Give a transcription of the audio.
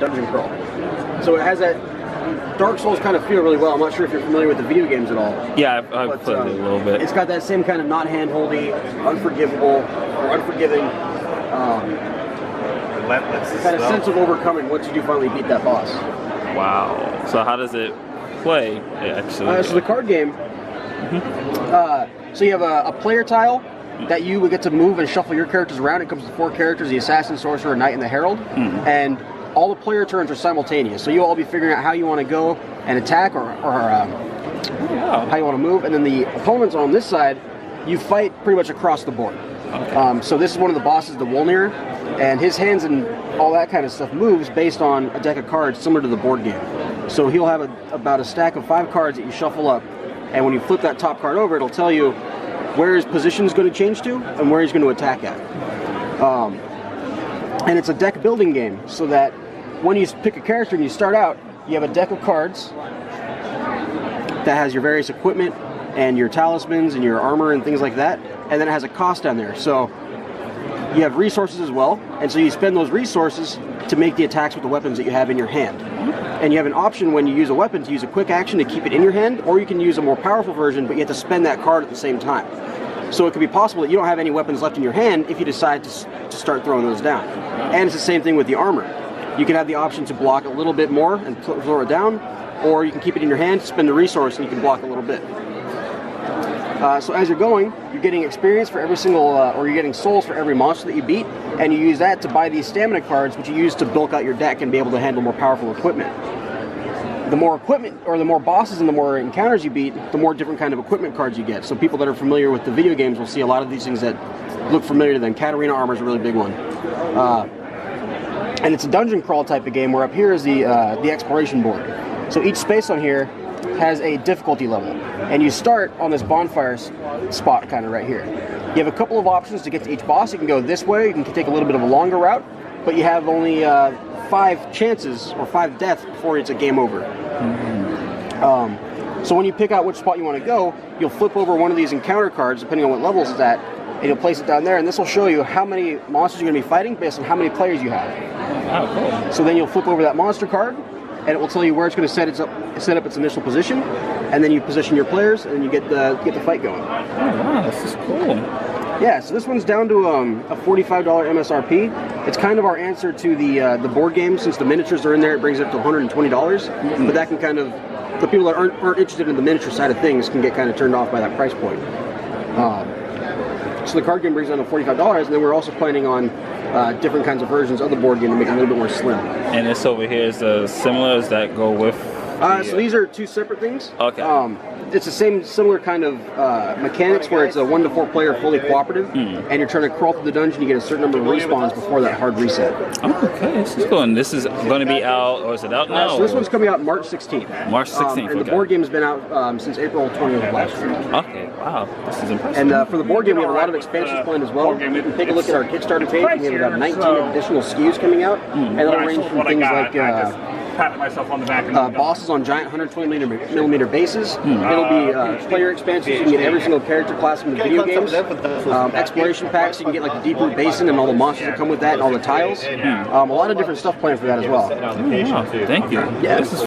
dungeon crawl. So it has that Dark Souls kind of feel really well. I'm not sure if you're familiar with the video games at all. Yeah, I've played it a little bit. It's got that same kind of not hand-holdy, unforgivable, or unforgiving kind of sense of overcoming once you do finally beat that boss. Wow. So how does it play, actually? So the card game, so you have a player tile that you would get to move and shuffle your characters around. It comes with 4 characters, the Assassin, Sorcerer, Knight, and the Herald. And all the player turns are simultaneous. So you'll all be figuring out how you want to go and attack or how you want to move. And then the opponents on this side, you fight pretty much across the board. Okay. So this is one of the bosses, the Wolnir, and his hands and all that kind of stuff moves based on a deck of cards similar to the board game. So he'll have about a stack of 5 cards that you shuffle up, and when you flip that top card over, it'll tell you where his position is going to change to and where he's going to attack at. And it's a deck building game, so that when you pick a character and you start out, you have a deck of cards that has your various equipment and your talismans and your armor and things like that, and then it has a cost down there. So you have resources as well, and so you spend those resources to make the attacks with the weapons that you have in your hand. And you have an option when you use a weapon to use a quick action to keep it in your hand, or you can use a more powerful version, but you have to spend that card at the same time. So it could be possible that you don't have any weapons left in your hand if you decide to start throwing those down. And it's the same thing with the armor. You can have the option to block a little bit more and throw it down, or you can keep it in your hand, spend the resource, and you can block a little bit. So as you're going, you're getting experience for every single, or you're getting souls for every monster that you beat, and you use that to buy these stamina cards, which you use to bulk out your deck and be able to handle more powerful equipment. The more equipment, or the more bosses and the more encounters you beat, the more different kind of equipment cards you get. So people that are familiar with the video games will see a lot of these things that look familiar to them. Katarina armor is a really big one. And it's a dungeon crawl type of game, where up here is the exploration board. So each space on here has a difficulty level, and you start on this bonfire spot kind of right here. You have a couple of options to get to each boss. You can go this way, you can take a little bit of a longer route, but you have only 5 chances or 5 deaths before it's a game over. So when you pick out which spot you want to go, you'll flip over one of these encounter cards, depending on what levels it's at, and you'll place it down there, and this will show you how many monsters you're going to be fighting based on how many players you have. Oh, cool. So then you'll flip over that monster card, and it will tell you where it's going to set up its initial position, and then you position your players, and you get the fight going. Oh, wow, this is cool. Yeah, so this one's down to a $45 MSRP. It's kind of our answer to the board game. Since the miniatures are in there, it brings it up to $120. But that can kind of, the people that aren't interested in the miniature side of things can get kind of turned off by that price point. So the card game brings down to $45, and then we're also planning on different kinds of versions of the board game to make it a little bit more slim. And this over here is similar. Does that go with? So these are 2 separate things. Okay. It's the similar kind of mechanics, where it's a 1 to 4 player fully cooperative, and you're trying to crawl through the dungeon. You get a certain number of respawns before that hard reset. Okay, this is cool. And this is going to be out, or is it out now? So this one's coming out March 16th. March 16th. And the board game has been out since April 20th of last year. Okay, wow, this is impressive. And for the board game, we have a lot of expansions planned as well. You can take a look at our Kickstarter page. We have about 19 additional SKUs coming out, and it'll range from things like patting myself on the back. Bosses on giant 120mm bases. It'll be player expansions. You can get every single character class from the video games. Exploration packs. You can get like the Deep Root Basin and all the monsters that come with that, and all the tiles. A lot of different stuff planned for that as well. Oh, wow. Thank you. Yeah. This is